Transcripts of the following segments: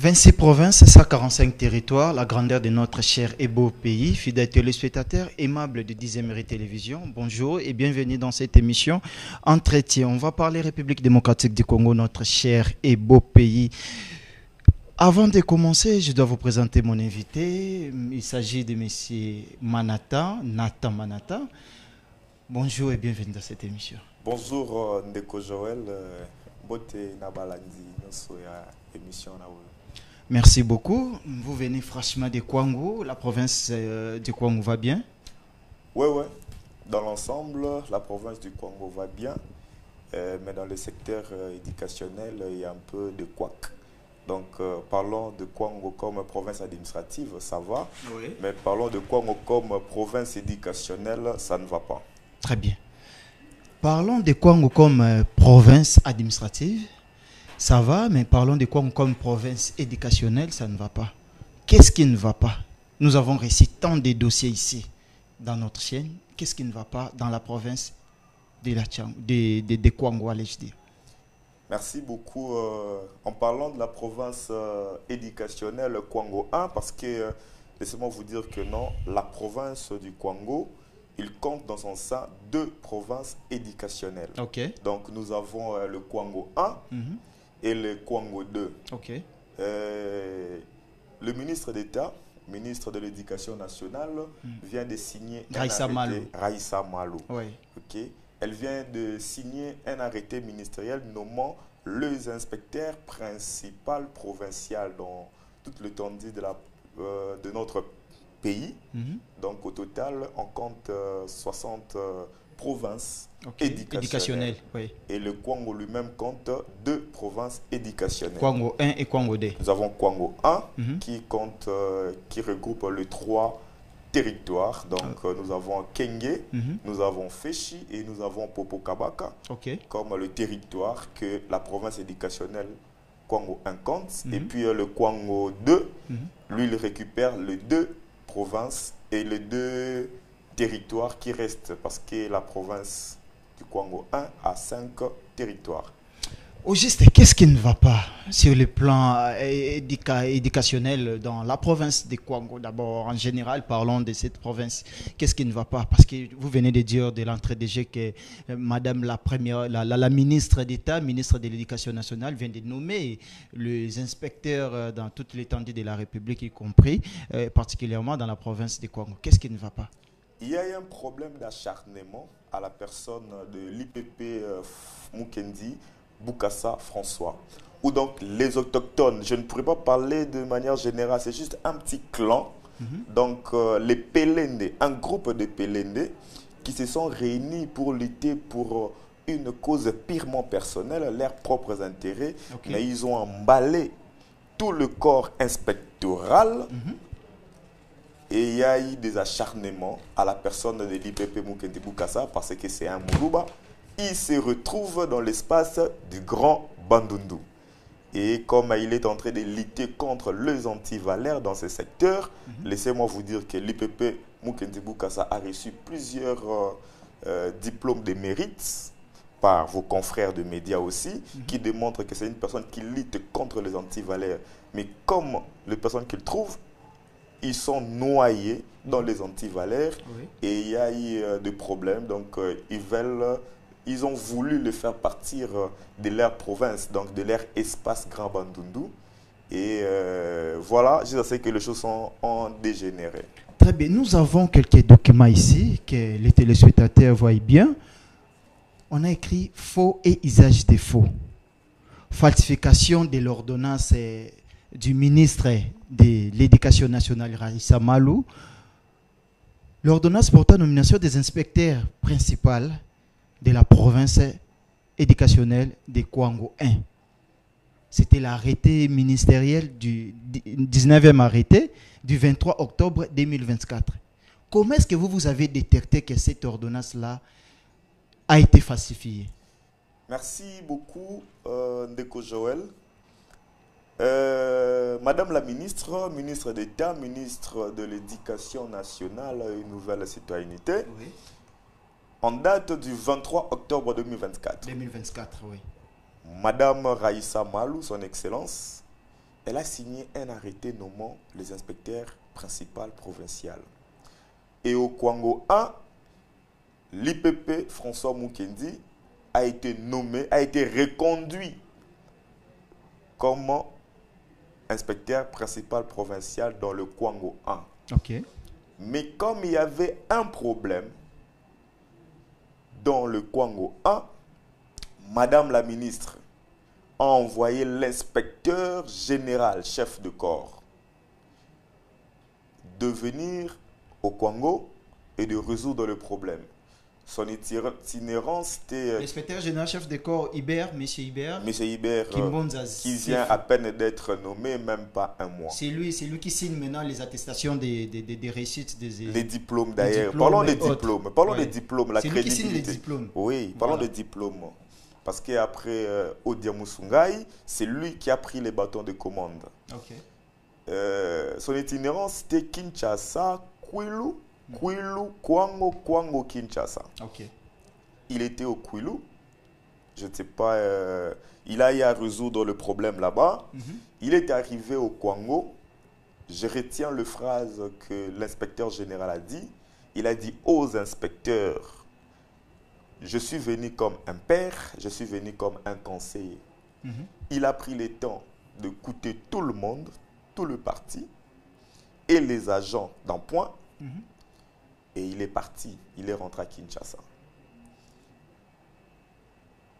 26 provinces, 145 territoires, la grandeur de notre cher et beau pays. Fidèles téléspectateurs aimables de 10e Télévision, bonjour et bienvenue dans cette émission Entretien. On va parler République démocratique du Congo, notre cher et beau pays. Avant de commencer, je dois vous présenter mon invité. Il s'agit de M. Nathan Manata. Bonjour et bienvenue dans cette émission. Bonjour Ndeko Joël, Bote Nabalandi, notre émission. Merci beaucoup. Vous venez franchement de Kwango. La province de Kwango va bien? Oui. Dans l'ensemble, la province du Kwango va bien. Mais dans le secteur éducationnel, il y a un peu de couac. Donc, parlons de Kwango comme province administrative, ça va. Oui. Mais parlons de Kwango comme province éducationnelle, ça ne va pas. Très bien. Parlons de Kwango comme province administrative. Ça va, mais parlons de Kwango comme province éducationnelle, ça ne va pas. Qu'est-ce qui ne va pas? Nous avons reçu tant de dossiers ici, dans notre chaîne. Qu'est-ce qui ne va pas dans la province de Kwango, allais-je dire? Merci beaucoup. En parlant de la province éducationnelle Kwango 1, parce que, laissez-moi vous dire que non, la province du Kwango, il compte dans son sein 2 provinces éducationnelles. Okay. Donc nous avons le Kwango 1 et le Kwango 2. Okay. Le ministre d'État, ministre de l'Éducation nationale, vient de signer Raissa Malou. Raissa Malou. Oui. Okay. Elle vient de signer un arrêté ministériel nommant les inspecteurs principaux provinciaux dans toute l'étendue de notre pays. Donc au total, on compte 60 provinces éducationnelles. Oui. Et le Kwango lui-même compte 2 provinces éducationnelles. Kwango 1 et Kwango 2. Nous avons Kwango 1 qui regroupe les 3 territoires. Donc nous avons Kenge, nous avons Feshi et nous avons Popokabaka comme le territoire que la province éducationnelle Kwango 1 compte. Et puis le Kwango 2, lui, il récupère les 2 provinces et les 2 territoires qui restent parce que la province du Kwango 1 a 5 territoires. Au juste, qu'est-ce qui ne va pas sur le plan éducationnel dans la province de Kwango? D'abord, en général, parlons de cette province. Qu'est-ce qui ne va pas? Parce que vous venez de dire de l'entrée de jeu que Madame la ministre d'État, ministre de l'Éducation nationale, vient de nommer les inspecteurs dans toute l'étendue de la République, y compris particulièrement dans la province de Kwango. Qu'est-ce qui ne va pas? Il y a un problème d'acharnement à la personne de l'IPP Mukendi Bokassa François, où donc les autochtones, je ne pourrais pas parler de manière générale, c'est juste un petit clan, donc les Pelende, un groupe de Pelende qui se sont réunis pour lutter pour une cause purement personnelle, leurs propres intérêts, mais ils ont emballé tout le corps inspectoral. Et il y a eu des acharnements à la personne de l'IPP Mukendi Bokassa parce que c'est un Moulouba. Il se retrouve dans l'espace du Grand Bandundu. Et comme il est en train de lutter contre les antivalaires dans ce secteur, laissez-moi vous dire que l'IPP Mukendi Bokassa a reçu plusieurs diplômes de mérite par vos confrères de médias aussi, qui démontrent que c'est une personne qui lutte contre les antivalaires. Mais comme les personnes qu'il trouve, ils sont noyés dans les antivalaires et il y a eu des problèmes. Donc, ils ont voulu le faire partir de leur province, donc de leur espace Grand Bandundu. Et voilà, je sais que les choses ont dégénéré. Très bien, nous avons quelques documents ici que les téléspectateurs voient bien. On a écrit faux et usage des faux. Falsification de l'ordonnance du ministre de l'Éducation nationale, Raissa Malou. L'ordonnance portant nomination des inspecteurs principaux de la province éducationnelle de Kwango 1. C'était l'arrêté ministériel du 19e arrêté du 23 octobre 2024. Comment est-ce que vous avez détecté que cette ordonnance-là a été falsifiée? Merci beaucoup, Ndeko Joël. Madame la ministre, ministre d'État, ministre de l'Éducation nationale et Nouvelle Citoyenneté, en date du 23 octobre 2024. 2024, oui. Madame Raissa Malou, son Excellence, elle a signé un arrêté nommant les inspecteurs principaux provinciaux. Et au Kwango 1, l'IPP François Mukendi a été nommé, a été reconduit comme inspecteur principal provincial dans le Kwango 1. Ok. Mais comme il y avait un problème dans le Kwango 1, Madame la ministre a envoyé l'inspecteur général, chef de corps, de venir au Kwango et de résoudre le problème. Son itinérance, c'était... L'inspecteur général chef de corps, Hibert, M. Hibert. M. Hibert, qui vient à peine d'être nommé, même pas un mois. C'est lui qui signe maintenant les attestations des réussites. Les diplômes d'ailleurs. Parlons des diplômes. Parlons des diplômes, la crédibilité. C'est lui qui signe les diplômes. Oui, parlons des diplômes. Parce qu'après Odiamusungai, c'est lui qui a pris les bâtons de commande. Ok. Son itinérance, c'était Kinshasa, Kwilu, Kwango, Kinshasa. Ok. Il était au Kwilu. Je ne sais pas, il a eu à résoudre le problème là-bas. Il est arrivé au Kwango. Je retiens la phrase que l'inspecteur général a dit. Il a dit aux inspecteurs, je suis venu comme un père, je suis venu comme un conseiller. Il a pris le temps d'écouter tout le monde, tout le parti et les agents d'un point. Et il est parti, il est rentré à Kinshasa.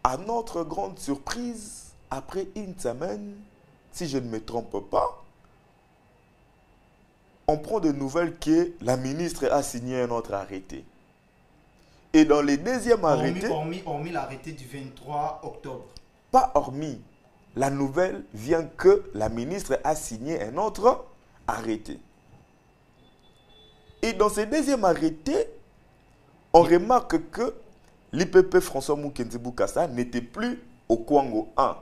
À notre grande surprise, après une semaine, si je ne me trompe pas, on prend de nouvelles que la ministre a signé un autre arrêté. Et dans les deuxièmes arrêtés... Hormis l'arrêté du 23 octobre. Pas hormis. La nouvelle vient que la ministre a signé un autre arrêté. Et dans ces deuxièmes arrêtés, on remarque que l'IPP François Mukendi Bokassa n'était plus au Kwango 1.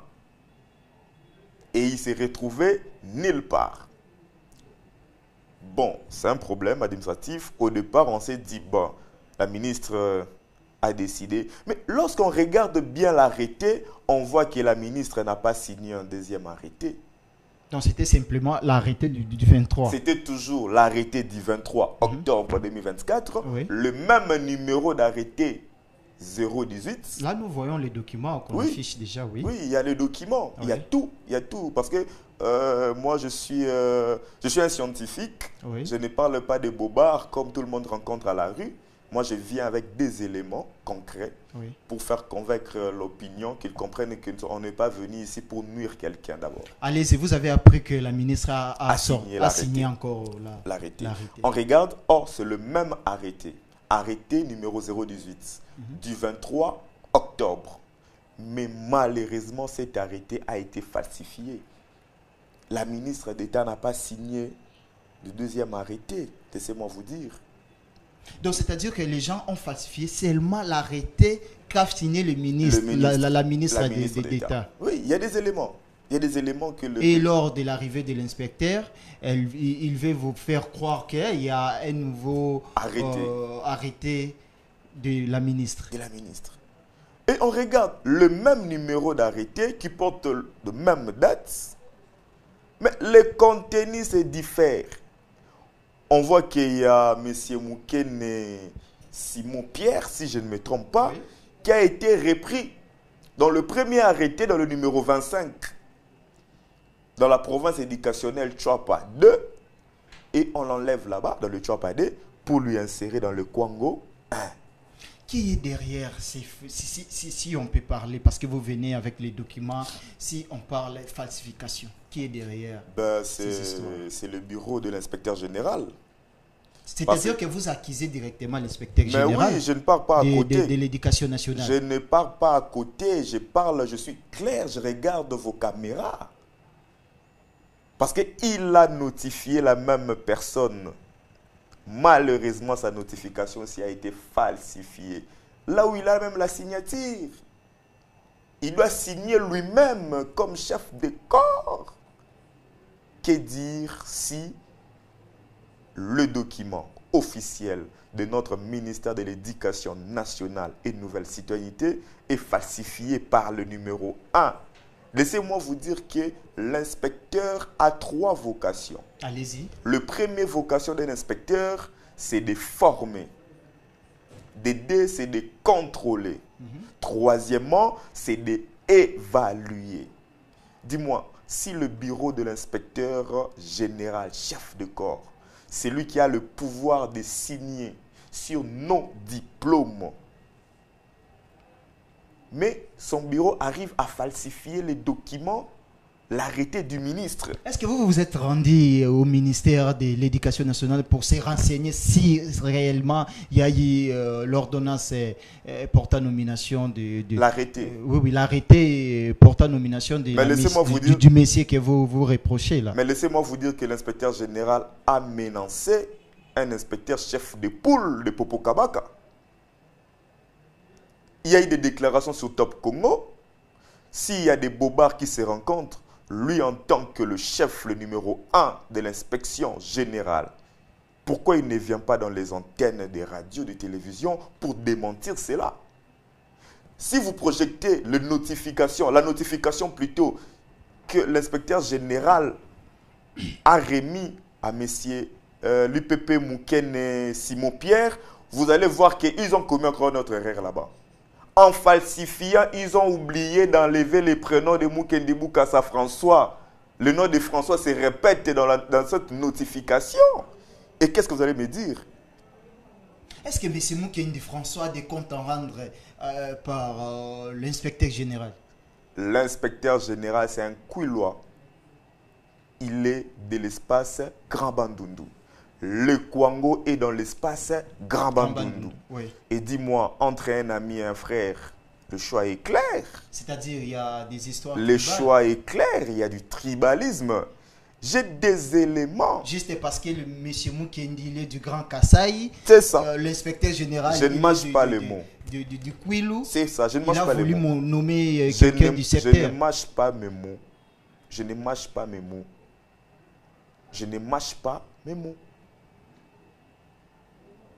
Et il s'est retrouvé nulle part. Bon, c'est un problème administratif. Au départ, on s'est dit, bon, la ministre a décidé. Mais lorsqu'on regarde bien l'arrêté, on voit que la ministre n'a pas signé un deuxième arrêté. Donc c'était simplement l'arrêté du 23. C'était toujours l'arrêté du 23 octobre 2024. Oui. Le même numéro d'arrêté 018. Là, nous voyons les documents qu'on affiche déjà, oui. Oui, il y a les documents, il y a tout, il y a tout. Parce que moi, je suis un scientifique. Oui. Je ne parle pas de bobards comme tout le monde rencontre à la rue. Moi, je viens avec des éléments concrets pour faire convaincre l'opinion, qu'ils comprennent qu'on n'est pas venu ici pour nuire quelqu'un d'abord. Allez-y, vous avez appris que la ministre a signé encore l'arrêté. On regarde, c'est le même arrêté. Arrêté numéro 018 du 23 octobre. Mais malheureusement, cet arrêté a été falsifié. La ministre d'État n'a pas signé le deuxième arrêté, laissez-moi vous dire. Donc, c'est-à-dire que les gens ont falsifié seulement l'arrêté qu'a signé la ministre d'État. Oui, il y a des éléments. Il y a des éléments que Et lors de l'arrivée de l'inspecteur, il veut vous faire croire qu'il y a un nouveau arrêté de la ministre. Et on regarde le même numéro d'arrêté qui porte la même date, mais les contenus se diffèrent. On voit qu'il y a M. Mukene Simon Pierre, si je ne me trompe pas, qui a été repris dans le premier arrêté, dans le numéro 25, dans la province éducationnelle Tchouapa 2, et on l'enlève là-bas, dans le Tchouapa 2, pour lui insérer dans le Kwango 1. Qui est derrière si on peut parler, parce que vous venez avec les documents, si on parle de falsification, qui est derrière c'est le bureau de l'inspecteur général. C'est-à-dire que vous accusez directement l'inspecteur général. Mais oui, je ne parle pas à côté. De l'éducation nationale. Je ne parle pas à côté, je suis clair, je regarde vos caméras. Parce qu'il a notifié la même personne. Malheureusement, sa notification aussi a été falsifiée. Là où il a même la signature. Il doit signer lui-même comme chef de corps. Que dire si le document officiel de notre ministère de l'Éducation nationale et Nouvelle Citoyenneté est falsifié par le numéro 1, Laissez-moi vous dire que l'inspecteur a 3 vocations. Allez-y. Le premier vocation d'un inspecteur, c'est de former. D'aider, c'est de contrôler. Troisièmement, c'est d'évaluer. Dis-moi, si le bureau de l'inspecteur général, chef de corps, c'est lui qui a le pouvoir de signer sur nos diplômes, mais son bureau arrive à falsifier les documents, l'arrêté du ministre. Est-ce que vous vous êtes rendu au ministère de l'Éducation nationale pour se renseigner si réellement il y a eu l'ordonnance portant nomination de L'arrêté. oui, l'arrêté portant nomination du messier que vous reprochez là. Mais laissez-moi vous dire que l'inspecteur général a menacé un inspecteur chef de poule de Popo Kabaka. Il y a eu des déclarations sur Top Congo. S'il y a des bobards qui se rencontrent, lui en tant que le chef, le numéro 1 de l'inspection générale, pourquoi il ne vient pas dans les antennes des radios, de télévision pour démentir cela? Si vous projetez la notification plutôt que l'inspecteur général a remis à messieurs l'UPP Mouken et Simon Pierre, vous allez voir qu'ils ont commis encore notre erreur là-bas. En falsifiant, ils ont oublié d'enlever les prénoms de Moukendi Boukassa François. Le nom de François se répète dans cette notification. Et qu'est-ce que vous allez me dire? Est-ce que M. Moukendi François a des comptes à rendre par l'inspecteur général? L'inspecteur général, c'est un Kouilois. Il est de l'espace Grand Bandundu. Le Kwango est dans l'espace Grand Bandundu. Oui. Et dis-moi, entre un ami et un frère, le choix est clair. C'est-à-dire, il y a des histoires. Le choix est clair, il y a du tribalisme. J'ai des éléments. Juste parce que le monsieur Moukendi il est du Grand Kasaï. C'est ça. L'inspecteur général. Je ne mâche pas les mots. Du Kouilou. C'est ça, je ne mâche pas les mots. Il a voulu nommer quelqu'un du secteur. Je ne mâche pas mes mots. Je ne mâche pas mes mots. Je ne mâche pas mes mots.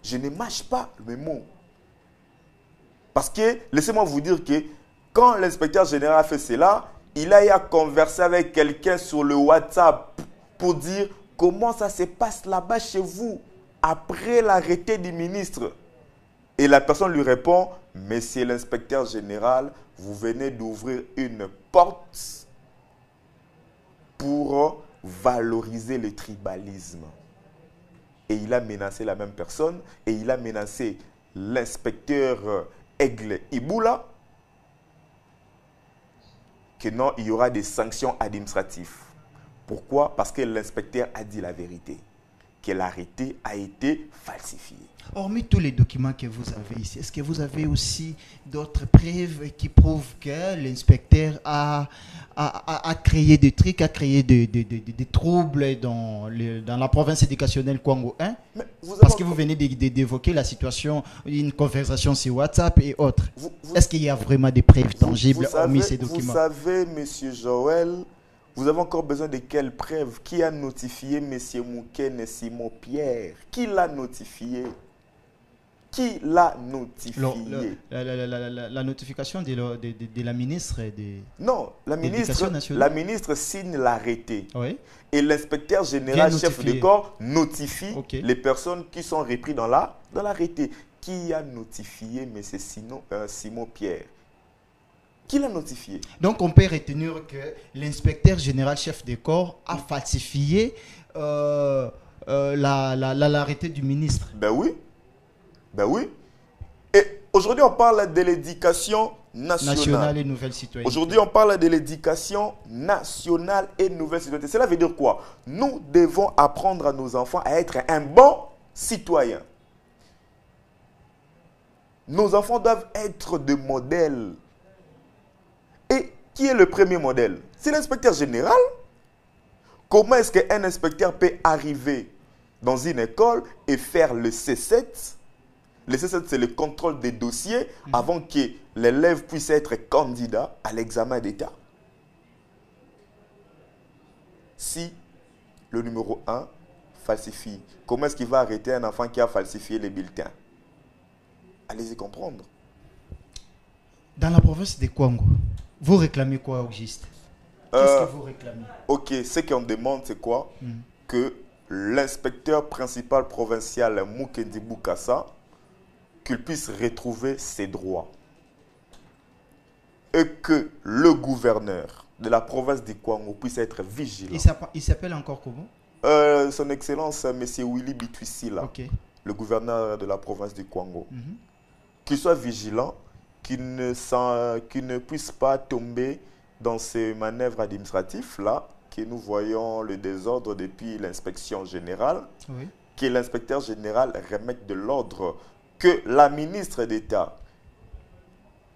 Je ne mâche pas mes mots. Parce que, laissez-moi vous dire que quand l'inspecteur général a fait cela, il a eu à converser avec quelqu'un sur le WhatsApp pour dire comment ça se passe là-bas chez vous après l'arrêté du ministre. Et la personne lui répond, monsieur l'inspecteur général, vous venez d'ouvrir une porte pour valoriser le tribalisme. Et il a menacé la même personne et il a menacé l'inspecteur Aigle Iboula que non, il y aura des sanctions administratives. Pourquoi? Parce que l'inspecteur a dit la vérité, que l'arrêté a été falsifié. Hormis tous les documents que vous avez ici, est-ce que vous avez aussi d'autres preuves qui prouvent que l'inspecteur a créé des trucs, a créé des troubles dans la province éducationnelle Kwango 1? Parce que vous venez d'évoquer la situation, une conversation sur WhatsApp et autres. Est-ce qu'il y a vraiment des preuves tangibles hormis ces documents? Vous savez, monsieur Joël, vous avez encore besoin de quelles preuves? Qui a notifié monsieur Mouken et Simon Pierre? Qui l'a notifié? Qui l'a notifié? La notification de la ministre Non, la ministre signe l'arrêté. Oui. Et l'inspecteur général, chef de corps, notifie les personnes qui sont reprises dans l'arrêté. Qui a notifié M. Simon Pierre? Qui l'a notifié? Donc on peut retenir que l'inspecteur général chef de corps a falsifié l'arrêté du ministre. Ben oui. Ben oui. Et aujourd'hui, on parle de l'éducation nationale et nouvelle citoyenneté. Aujourd'hui, on parle de l'éducation nationale et nouvelle citoyenneté. Cela veut dire quoi? Nous devons apprendre à nos enfants à être un bon citoyen. Nos enfants doivent être des modèles. Et qui est le premier modèle? C'est l'inspecteur général. Comment est-ce qu'un inspecteur peut arriver dans une école et faire le C7? Le C7, c'est le contrôle des dossiers avant que l'élève puisse être candidat à l'examen d'État. Si le numéro 1 falsifie, comment est-ce qu'il va arrêter un enfant qui a falsifié les bulletins? Allez-y comprendre. Dans la province de Kwango, vous réclamez quoi au juste? Qu'est-ce que vous réclamez? Ok, ce qu'on demande, c'est quoi? Que l'inspecteur principal provincial Mukendi Boukassa, qu'il puisse retrouver ses droits. Et que le gouverneur de la province du Kwango puisse être vigilant. Il s'appelle encore comment? Son Excellence, M. Willy Bitwissila, okay. Le gouverneur de la province du Kwango. Qu'il soit vigilant, qu'il ne puisse pas tomber dans ces manœuvres administratives-là, que nous voyons le désordre depuis l'inspection générale, oui. Que l'inspecteur général remette de l'ordre, que la ministre d'État,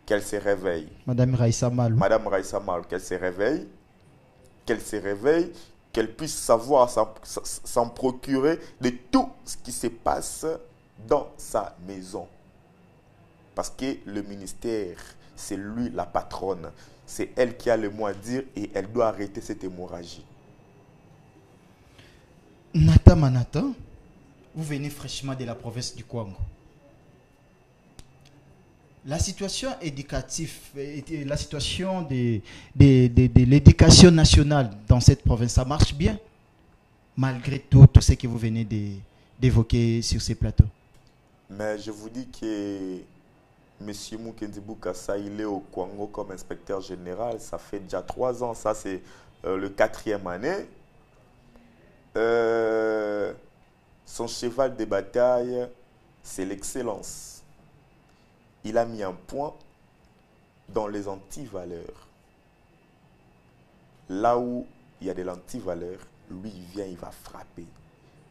qu'elle se réveille. Madame Raissa Mal. Madame Raissa Mal, qu'elle se réveille, qu'elle puisse savoir s'en procurer de tout ce qui se passe dans sa maison. Parce que le ministère, c'est lui la patronne. C'est elle qui a le mot à dire et elle doit arrêter cette hémorragie. Nata Manata, vous venez fraîchement de la province du Kwango. La situation éducative, la situation de l'éducation nationale dans cette province, ça marche bien, malgré tout ce que vous venez d'évoquer sur ces plateaux. Mais je vous dis que M. Mukendi Boukassa, il est au Kwango comme inspecteur général. Ça fait déjà 3 ans, ça c'est le 4e année. Son cheval de bataille, c'est l'excellence. Il a mis un point dans les antivaleurs. Là où il y a de l'antivaleur, lui, il vient, il va frapper.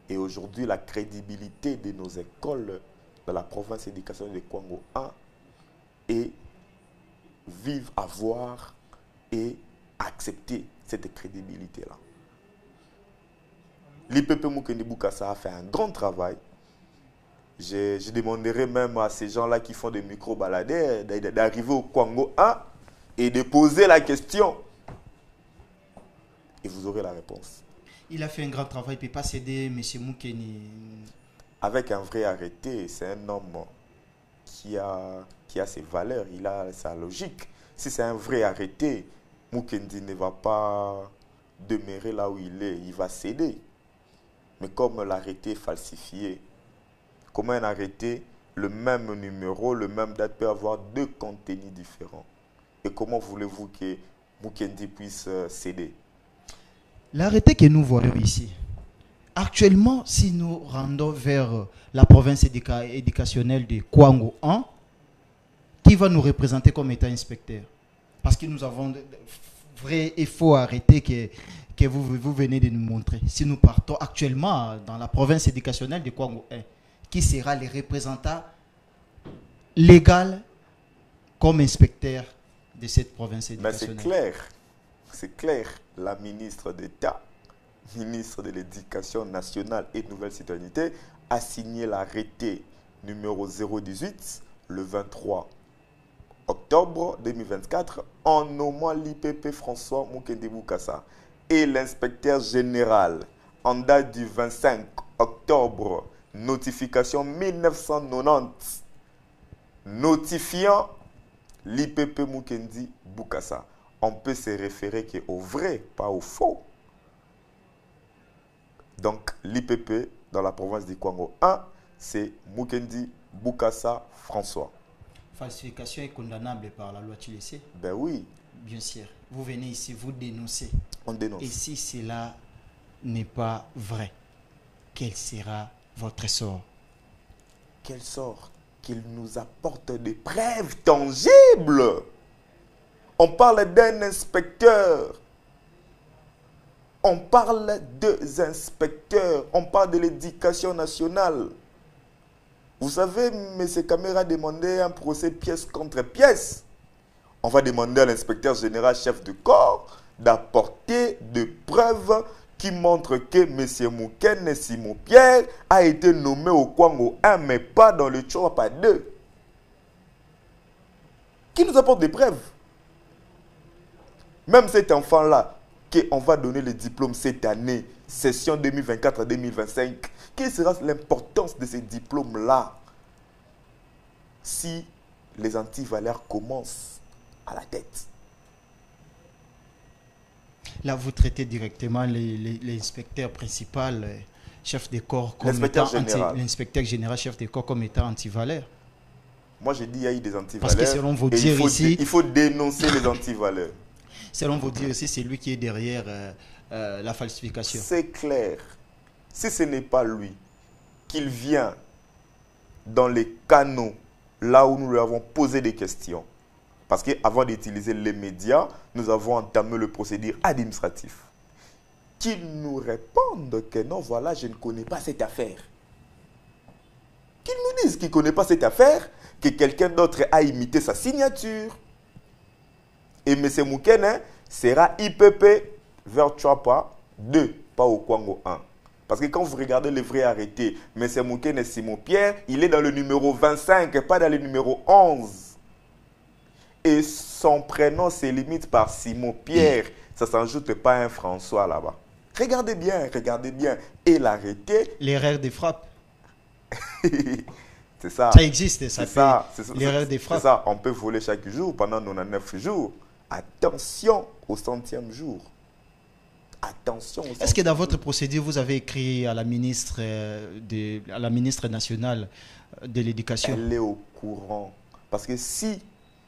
Et aujourd'hui, la crédibilité de nos écoles dans la province éducationnelle de Kwango 1 est vivre à voir et accepter cette crédibilité-là. L'IPP Mukendi Boukassa a fait un grand travail. Je demanderai même à ces gens-là qui font des micro-baladés d'arriver au Kwango 1 et de poser la question. Et vous aurez la réponse. Il a fait un grand travail, il ne peut pas céder, M. Mukendi. Avec un vrai arrêté, c'est un homme qui a ses valeurs, il a sa logique. Si c'est un vrai arrêté, Mukendi ne va pas demeurer là où il est, il va céder. Mais comme l'arrêté est falsifié, comment un arrêté, le même numéro, le même date peut avoir 2 contenus différents? Et comment voulez-vous que Mukendi puisse céder? L'arrêté que nous voyons ici, actuellement, si nous rendons vers la province éducationnelle de Kwango 1, qui va nous représenter comme état inspecteur? Parce que nous avons de vrais et faux arrêtés que vous venez de nous montrer. Si nous partons actuellement dans la province éducationnelle de Kwango 1, qui sera le représentant légal comme inspecteur de cette province éducationnelle? Mais c'est clair. La ministre d'État, ministre de l'Éducation nationale et de Nouvelle Citoyenneté, a signé l'arrêté numéro 018 le 23 octobre 2024 en nommant l'IPP François Mukendi Boukassa et l'inspecteur général en date du 25 octobre, notification 1990, notifiant l'IPP Mukendi Boukassa. On peut se référer qu'au vrai, pas au faux. Donc, l'IPP dans la province du Kwango 1, c'est Mukendi Boukassa François. Falsification est condamnable par la loi, tu le sais? Ben oui. Bien sûr. Vous venez ici, vous dénoncez. On dénonce. Et si cela n'est pas vrai, quel sera votre sort? Quel sort? Qu'il nous apporte des preuves tangibles. On parle d'un inspecteur. On parle deux inspecteurs. On parle de l'éducation nationale. Vous savez, M. Kamera demandait un procès pièce contre pièce. On va demander à l'inspecteur général chef de corps d'apporter des preuves qui montrent que M. Mouken Simon Pierre a été nommé au Kwango 1, mais pas dans le Tchouapa 2. Qui nous apporte des preuves? Même cet enfant-là, qu'on va donner le diplôme cette année, session 2024-2025, quelle sera l'importance de ces diplômes-là si les antivaleurs commencent à la tête? Là, vous traitez directement l'inspecteur principal, chef des corps, comme L'inspecteur général. L'inspecteur général, chef des corps, comme étant antivaleur. Moi, j'ai dit qu'il y a eu des antivaleurs. Parce que selon vos et dires ici, il faut dénoncer les antivaleurs. Selon vos dires ici, c'est lui qui est derrière la falsification. C'est clair. Si ce n'est pas lui, qu'il vient dans les canaux, là où nous lui avons posé des questions. Parce qu'avant d'utiliser les médias, nous avons entamé le procédure administratif. Qu'il nous réponde que non, voilà, je ne connais pas cette affaire. Qu'il nous dise qu'il ne connaît pas cette affaire, que quelqu'un d'autre a imité sa signature. Et M. Moukene sera IPP vers Chouapa 2, pas au Kwango 1. Parce que quand vous regardez les vrais arrêtés, M. Moukene Simon Pierre, il est dans le numéro 25, pas dans le numéro 11. Et son prénom se limite par Simon Pierre. Ça ne s'ajoute pas un François là-bas. Regardez bien, regardez bien. Et l'arrêté... L'erreur des frappes. C'est ça. Ça existe, ça fait l'erreur des frappes. C'est ça, on peut voler chaque jour pendant 99 jours. Attention au 100e jour. Attention au 100e Est-ce que dans votre procédure, vous avez écrit à la ministre, nationale de l'Éducation? Elle est au courant. Parce que si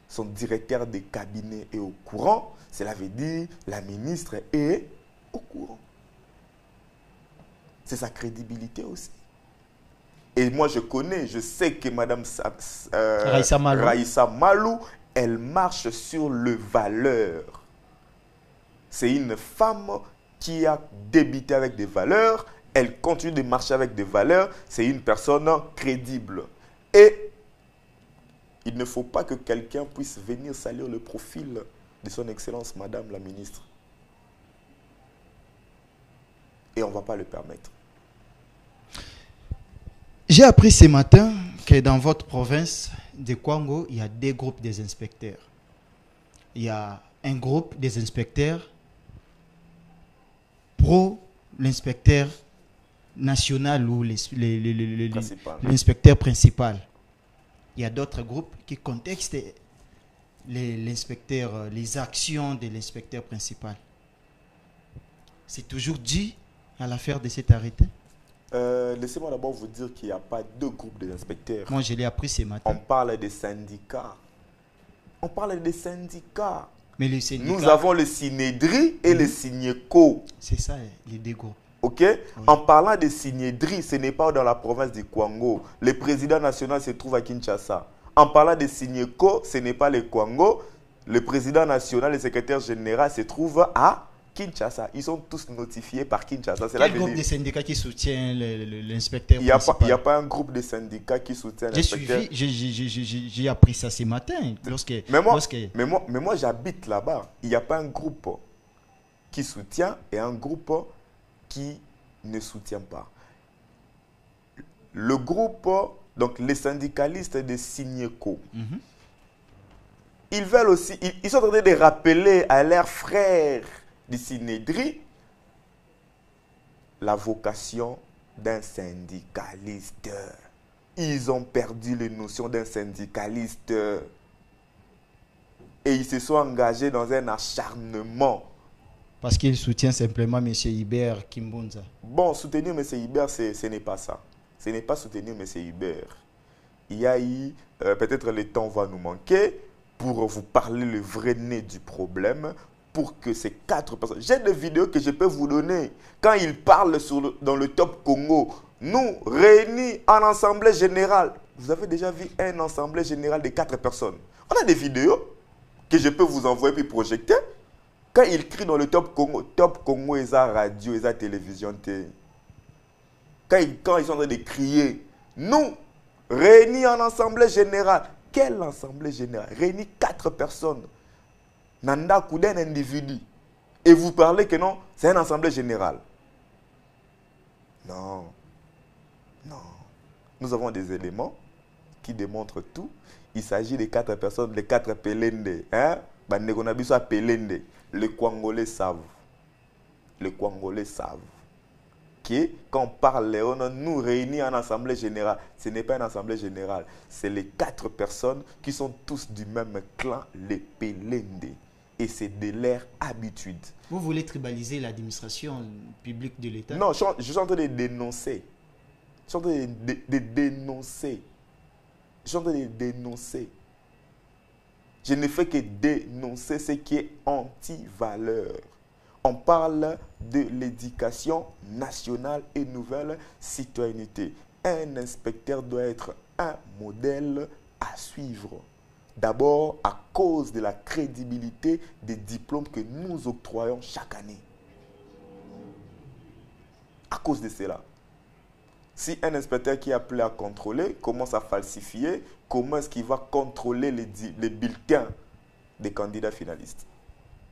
son directeur de cabinet est au courant, cela veut dire que la ministre est au courant. C'est sa crédibilité aussi. Et moi, je sais que Mme Raïssa Malou, elle marche sur le valeur. C'est une femme qui a débuté avec des valeurs, elle continue de marcher avec des valeurs, c'est une personne crédible. Et il ne faut pas que quelqu'un puisse venir salir le profil de son Excellence, Madame la Ministre. Et on ne va pas le permettre. J'ai appris ce matin que dans votre province de Kwango, il y a deux groupes des inspecteurs. Il y a un groupe des inspecteurs pro l'inspecteur national ou l'inspecteur principal. Il y a d'autres groupes qui contestent l'inspecteur, les actions de l'inspecteur principal. C'est toujours dû à l'affaire de cet arrêté? Laissez-moi d'abord vous dire qu'il n'y a pas deux groupes d'inspecteurs. Moi, je l'ai appris ce matin. On parle des syndicats. On parle des syndicats. Mais les syndicats... Nous avons le Synédri et le Synéco. C'est ça, les deux groupes. Ok? Oui. En parlant de Synédri, ce n'est pas dans la province du Kwango. Le président national se trouve à Kinshasa. En parlant de Synéco, ce n'est pas le Kwango. Le président national et le secrétaire général se trouvent à Kinshasa. Ils sont tous notifiés par Kinshasa. Quel groupe de syndicats qui soutient l'inspecteur principal? Il n'y a pas un groupe de syndicats qui soutient l'inspecteur. J'ai appris ça ce matin. Mais moi j'habite là-bas. Il n'y a pas un groupe qui soutient et un groupe qui ne soutient pas. Le groupe, donc les syndicalistes de Synéco, ils veulent aussi, ils sont en train de rappeler à leurs frères du Synédri la vocation d'un syndicaliste. Ils ont perdu les notions d'un syndicaliste et ils se sont engagés dans un acharnement. Parce qu'ils soutiennent simplement M. Hubert Kimbunza. Bon, soutenir M. Hubert, ce n'est pas ça. Ce n'est pas soutenir M. Hubert. Il y a eu, peut-être le temps va nous manquer pour vous parler le vrai nez du problème, pour que ces 4 personnes... J'ai des vidéos que je peux vous donner. Quand ils parlent dans le Top Congo, nous, réunis en assemblée générale. Vous avez déjà vu une assemblée générale de 4 personnes. On a des vidéos que je peux vous envoyer puis projeter. Quand ils crient dans le Top Congo et la radio et la télévision. Quand ils sont en train de crier, nous, réunis en assemblée générale. Quelle assemblée générale? Réunis 4 personnes. Nanda Kouden individu. Et vous parlez que non, c'est une assemblée générale. Non. Non. Nous avons des éléments qui démontrent tout. Il s'agit de 4 personnes, les 4 Pelende. Hein? Pelende. Les Kwangolais savent. Les Kwangolais savent. Que quand on parle, nous réunis en assemblée générale. Ce n'est pas une assemblée générale. C'est les 4 personnes qui sont tous du même clan, les Pelende. et c'est de leur habitude. Vous voulez tribaliser l'administration publique de l'État? Non, je suis en train de dénoncer. Je suis en train de dénoncer. Je suis en train de dénoncer. Je ne fais que dénoncer ce qui est anti-valeur. On parle de l'éducation nationale et nouvelle citoyenneté. Un inspecteur doit être un modèle à suivre. D'abord, à cause de la crédibilité des diplômes que nous octroyons chaque année. À cause de cela. Si un inspecteur qui est appelé à contrôler commence à falsifier, comment est-ce qu'il va contrôler les bulletins des candidats finalistes?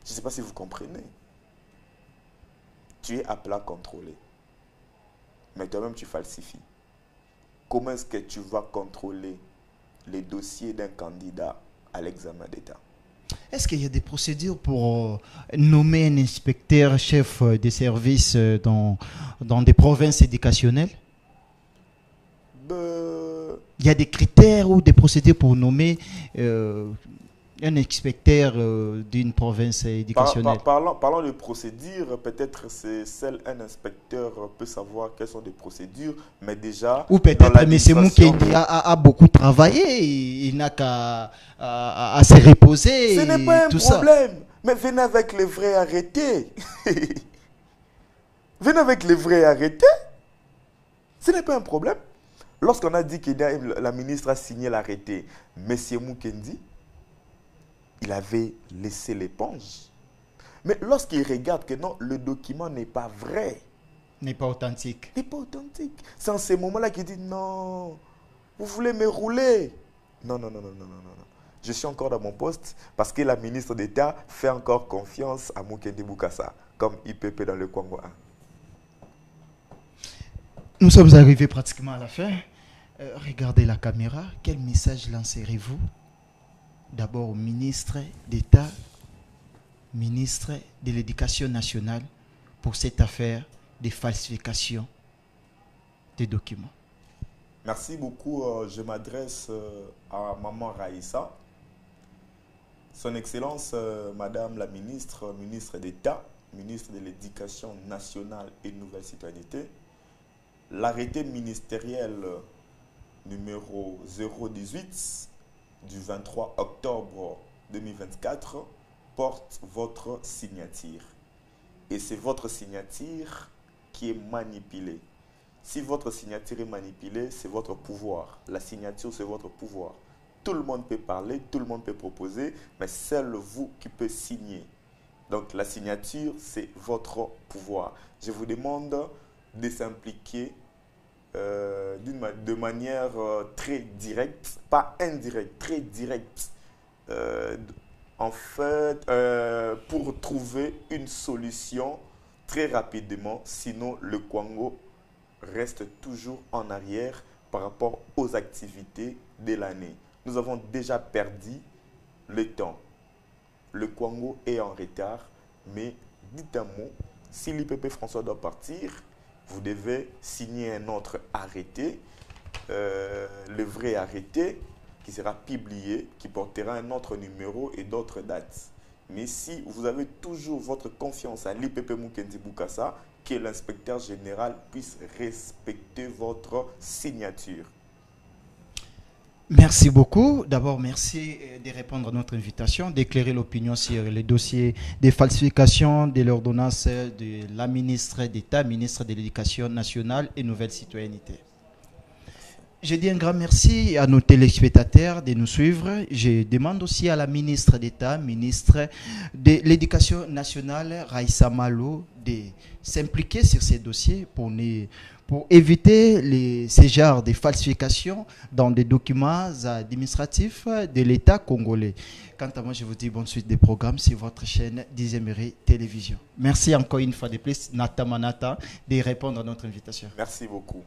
Je ne sais pas si vous comprenez. Tu es appelé à contrôler. Mais toi-même, tu falsifies. Comment est-ce que tu vas contrôler les dossiers d'un candidat à l'examen d'État? Est-ce qu'il y a des procédures pour nommer un inspecteur chef des services dans des provinces éducationnelles? Il y a des critères ou des procédures pour nommer un inspecteur d'une province éducationnelle? Parlant de procédures, peut-être c'est seul un inspecteur peut savoir quelles sont les procédures, mais déjà... Ou peut-être M. Mukendi a beaucoup travaillé, il n'a qu'à se reposer. Ce n'est pas un problème, mais venez avec les vrais arrêtés. Venez avec les vrais arrêtés. Ce n'est pas un problème. Lorsqu'on a dit que la ministre a signé l'arrêté, M. Mukendi, il avait laissé l'éponge. Mais lorsqu'il regarde que non, le document n'est pas vrai. N'est pas authentique. N'est pas authentique. C'est en ce moment-là qu'il dit non, vous voulez me rouler. Non. Je suis encore dans mon poste parce que la ministre d'État fait encore confiance à Mukendi Bokassa, comme IPP dans le Congo 1. Nous sommes arrivés pratiquement à la fin. Regardez la caméra. Quel message lancerez-vous? D'abord au ministre d'État, ministre de l'Éducation nationale, pour cette affaire de falsification des documents. Merci beaucoup. Je m'adresse à Maman Raïssa. Son Excellence, Madame la ministre, ministre d'État, ministre de l'Éducation nationale et nouvelle citoyenneté. L'arrêté ministériel numéro 018 du 23 octobre 2024 porte votre signature. Et c'est votre signature qui est manipulée. Si votre signature est manipulée, c'est votre pouvoir. La signature, c'est votre pouvoir. Tout le monde peut parler, tout le monde peut proposer, mais seul vous qui peut signer. Donc la signature, c'est votre pouvoir. Je vous demande de s'impliquer de manière très directe, pas indirecte, très directe, en fait, pour trouver une solution très rapidement, sinon le Congo reste toujours en arrière par rapport aux activités de l'année. Nous avons déjà perdu le temps. Le Congo est en retard, mais dites un mot, si l'IPP François doit partir, vous devez signer un autre arrêté, le vrai arrêté qui sera publié, qui portera un autre numéro et d'autres dates. Mais si vous avez toujours votre confiance à l'IPP Mukendi Bokassa, que l'inspecteur général puisse respecter votre signature. Merci beaucoup. D'abord, merci de répondre à notre invitation, d'éclairer l'opinion sur les dossiers des falsifications de l'ordonnance de la ministre d'État, ministre de l'Éducation nationale et nouvelle citoyenneté. Je dis un grand merci à nos téléspectateurs de nous suivre. Je demande aussi à la ministre d'État, ministre de l'Éducation nationale, Raïssa Malo, de s'impliquer sur ces dossiers pour éviter ces genres de falsifications dans des documents administratifs de l'État congolais. Quant à moi, je vous dis bonne suite des programmes sur votre chaîne 10e Télévision. Merci encore une fois de plus, Nata Manata, de répondre à notre invitation. Merci beaucoup.